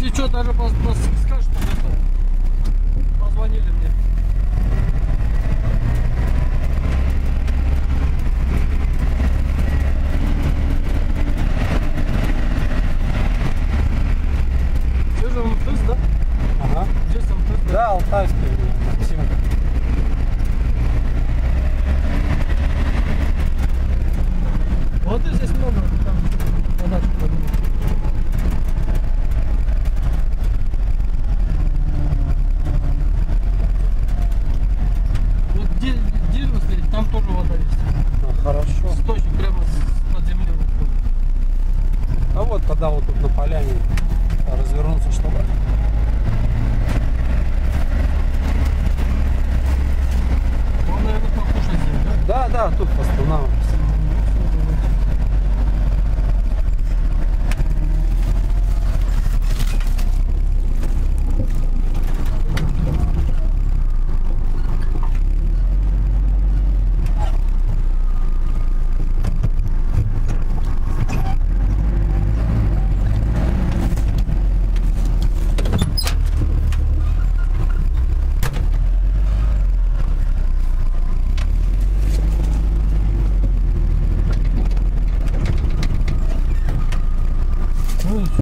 Если что, даже скажешь, что готов. Позвонили мне. Где же МТС, да? Ага. Здесь МТС, да? Да, Алтайский.